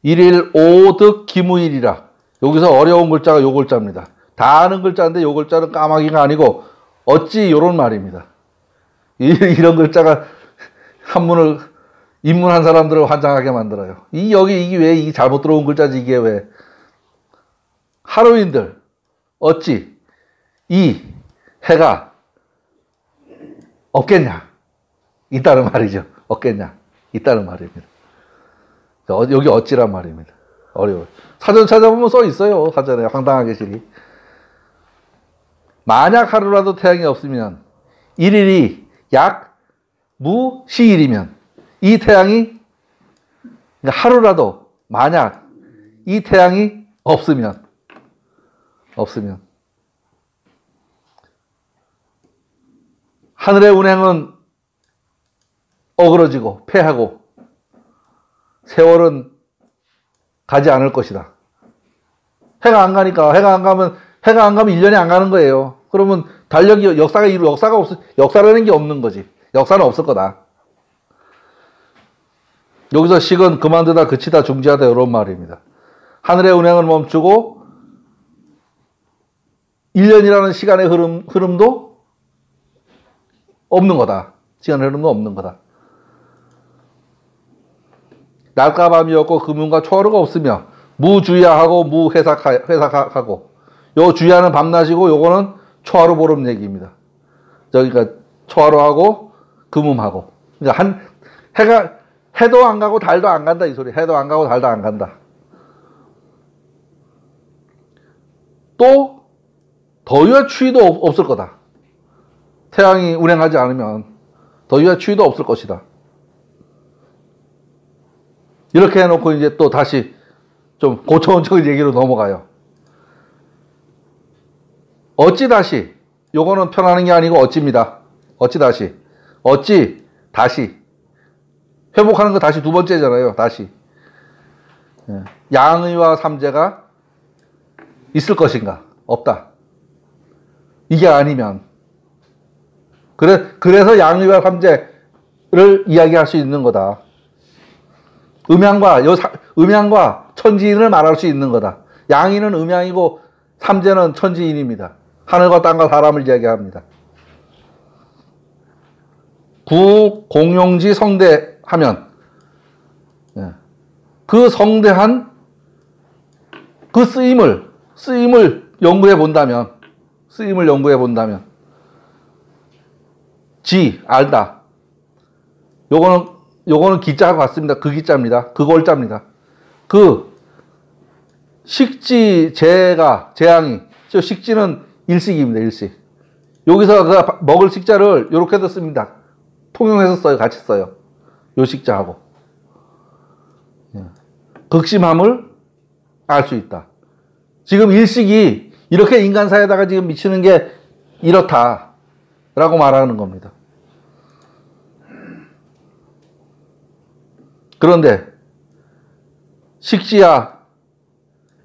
일일 오득 기무일이라. 여기서 어려운 글자가 요 글자입니다. 다 아는 글자인데 요 글자는 까마귀가 아니고 어찌 요런 말입니다. 이런 글자가 한문을 입문한 사람들을 환장하게 만들어요. 이게 왜 이 잘못 들어온 글자지. 이게 왜 하루인들 어찌 이 해가 없겠냐. 있다는 말이죠. 없겠냐. 있다는 말입니다. 여기 어찌란 말입니다. 어려워요. 사전 찾아보면 써 있어요. 사전에 황당하게 실이. 만약 하루라도 태양이 없으면 일일이 약 무시일이면 이 태양이, 그러니까 하루라도 만약 이 태양이 없으면 하늘의 운행은 어그러지고 패하고 세월은 가지 않을 것이다. 해가 안 가면 1년이 안 가는 거예요. 그러면 달력이 역사라는 게 없는 거지. 역사는 없을 거다. 여기서 식은 그만두다 그치다 중지하다 이런 말입니다. 하늘의 운행은 멈추고 1년이라는 시간의 흐름도 없는 거다. 시간의 흐름도 없는 거다. 낮과 밤이 없고 금융과 초하루가 없으며 무주야하고 무회삭하고, 요 주야는 밤낮이고 요거는 초하루 보름 얘기입니다. 그러니까 초하루하고 금음하고, 그러니까 해도 안 가고 달도 안 간다 이 소리. 해도 안 가고 달도 안 간다. 또 더위와 추위도 없을 거다. 태양이 운행하지 않으면 더위와 추위도 없을 것이다. 이렇게 해놓고 이제 또 다시 좀 고차원적인 얘기로 넘어가요. 어찌 다시, 요거는 편하는 게 아니고 어찌입니다. 어찌 다시 회복하는 거 다시 두 번째잖아요. 다시 양의와 삼재가 있을 것인가? 없다. 이게 아니면 그래서 양의와 삼재를 이야기할 수 있는 거다. 음양과 천지인을 말할 수 있는 거다. 양의는 음양이고 삼재는 천지인입니다. 하늘과 땅과 사람을 이야기합니다. 구공용지 성대하면 그 성대한 그 쓰임을 연구해 본다면 알다. 요거는 기자가 같습니다. 그 기자입니다. 그 골자입니다. 그 식지 재양이, 저 식지는 일식입니다. 일식. 여기서 그 먹을 식자를 이렇게도 씁니다. 통용해서 써요. 같이 써요. 요 식자하고. 극심함을 알 수 있다. 지금 일식이 이렇게 인간사에다가 지금 미치는 게 이렇다라고 말하는 겁니다. 그런데 식지야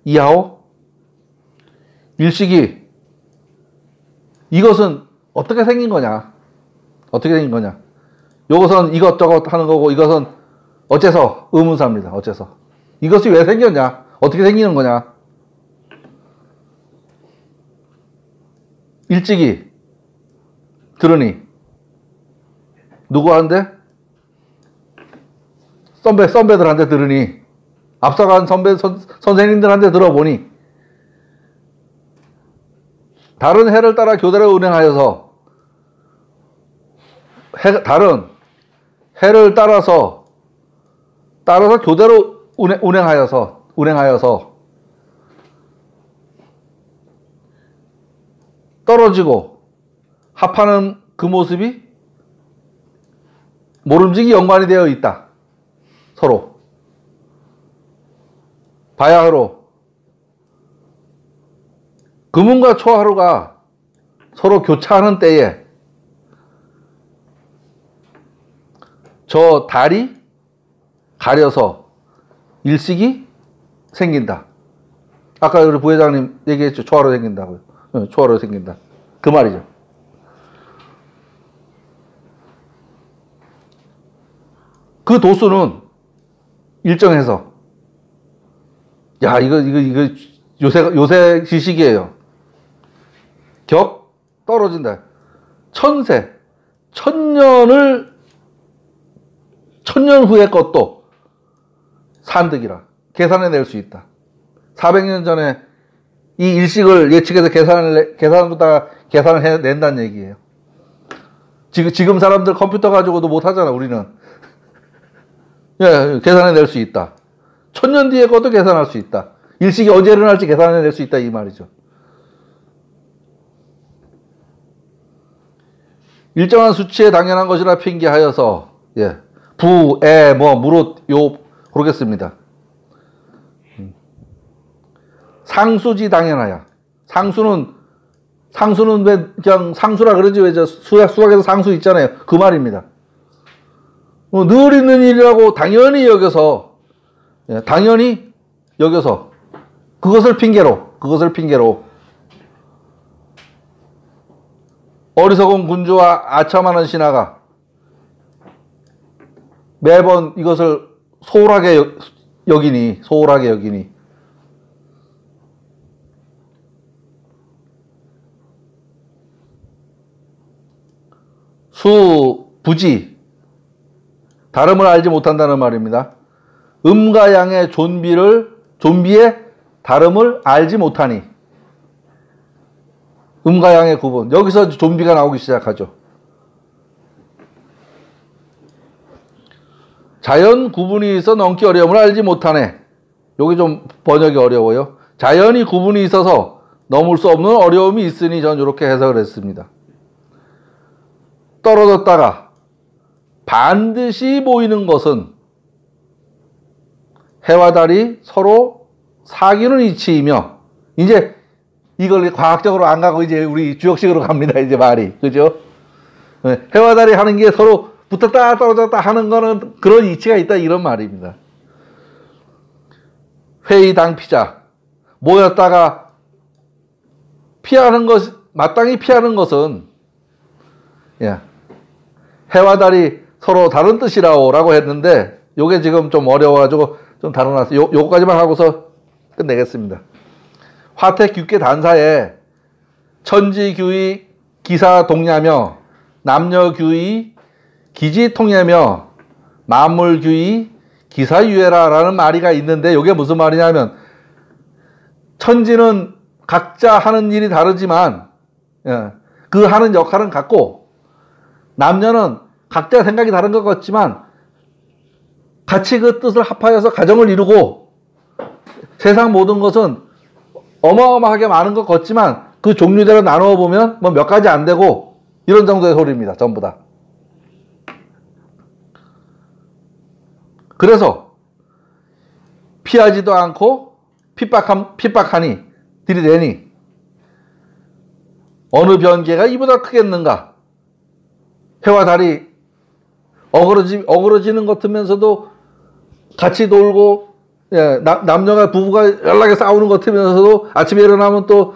이하오 일식이 이것은 어떻게 생긴 거냐? 어떻게 생긴 거냐? 요것은 이것저것 하는 거고 이것은 어째서 의문사입니다. 어째서 이것이 왜 생겼냐? 어떻게 생기는 거냐? 일찍이 들으니 누구한테? 선배들한테 들으니 앞서간 선생님들한테 들어보니 다른 해를 따라 교대를 운행하여서 다른 해를 따라서 교대로 운행하여서 떨어지고 합하는 그 모습이 모름지기 연관이 되어 있다. 서로 바야흐로 금운과 초하루가 서로 교차하는 때에 저 달이 가려서 일식이 생긴다. 아까 우리 부회장님 얘기했죠. 초하루 생긴다고요. 초하루 생긴다. 그 말이죠. 그 도수는 일정해서 야 이거 요새 지식이에요. 격 떨어진다. 천년 후의 것도 산득이라 계산해낼 수 있다. 400년 전에 이 일식을 예측해서 계산을 해낸다는 얘기예요. 지금 사람들 컴퓨터 가지고도 못 하잖아, 우리는. 예, 계산해낼 수 있다. 1000년 뒤에 것도 계산할 수 있다. 일식이 언제 일어날지 계산해낼 수 있다, 이 말이죠. 일정한 수치에 당연한 것이라 핑계하여서, 예, 부, 에, 무릇, 요, 그러겠습니다. 상수지 당연하여. 상수는 왜 그냥 상수라 그러지 왜 저 수학에서 상수 있잖아요. 그 말입니다. 늘 있는 일이라고 당연히 여겨서 그것을 핑계로 어리석은 군주와 아첨하는 신하가 매번 이것을 소홀하게 여기니 수부지 다름을 알지 못한다는 말입니다. 음과 양의 존비의 다름을 알지 못하니 음과 양의 구분 여기서 존비가 나오기 시작하죠. 자연 구분이 있어 넘기 어려움을 알지 못하네. 여기 좀 번역이 어려워요. 자연이 구분이 있어서 넘을 수 없는 어려움이 있으니 전 이렇게 해석을 했습니다. 떨어졌다가 반드시 보이는 것은 해와 달이 서로 사귀는 이치이며 이제 이걸 과학적으로 안 가고 이제 우리 주역식으로 갑니다. 이제 말이. 그죠? 해와 달이 하는 게 서로 붙었다 떨어졌다 하는 거는 그런 이치가 있다 이런 말입니다. 회의당피자 모였다가 마땅히 피하는 것은 예, 해와 달이 서로 다른 뜻이라고 했는데 요게 지금 좀 어려워가지고 좀 다뤄놨어요. 요거까지만 하고서 끝내겠습니다. 화택규계 단사에 천지규의 기사동냐며 남녀규의 기지통냐며 만물규의 기사유예라라는 말이가 있는데 요게 무슨 말이냐면 천지는 각자 하는 일이 다르지만 그 하는 역할은 같고 남녀는 각자 생각이 다른 것 같지만 같이 그 뜻을 합하여서 가정을 이루고 세상 모든 것은 어마어마하게 많은 것 같지만 그 종류대로 나누어 보면 뭐 몇 가지 안 되고 이런 정도의 소리입니다. 전부 다. 그래서 피하지도 않고 핍박하니 들이대니 어느 변개가 이보다 크겠는가? 해와 달이 어그러지는 것 같으면서도 같이 놀고, 예, 남녀가 부부가 연락에 싸우는 것 같으면서도 아침에 일어나면 또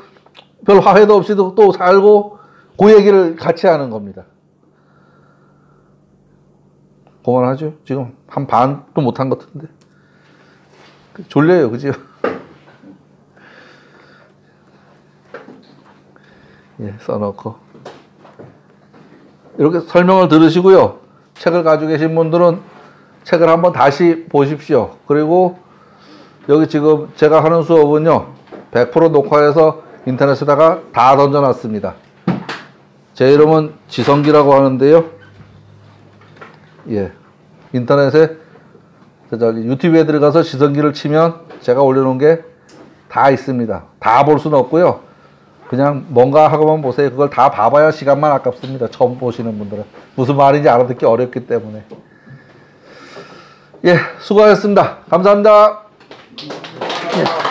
별 화해도 없이 또 살고 그 얘기를 같이 하는 겁니다. 그만하죠. 지금 한 반도 못한 것 같은데. 졸려요, 그죠? 예, 써놓고. 이렇게 설명을 들으시고요. 책을 가지고 계신 분들은 책을 한번 다시 보십시오. 그리고 여기 지금 제가 하는 수업은요, 100% 녹화해서 인터넷에다가 다 던져놨습니다. 제 이름은 지성기라고 하는데요. 예, 인터넷에 저기 유튜브에 들어가서 지성기를 치면 제가 올려놓은 게 다 있습니다. 다 볼 수는 없고요. 그냥 뭔가 하고만 보세요. 그걸 다 봐봐야 시간만 아깝습니다. 처음 보시는 분들은. 무슨 말인지 알아듣기 어렵기 때문에. 예, 수고하셨습니다. 감사합니다. 예.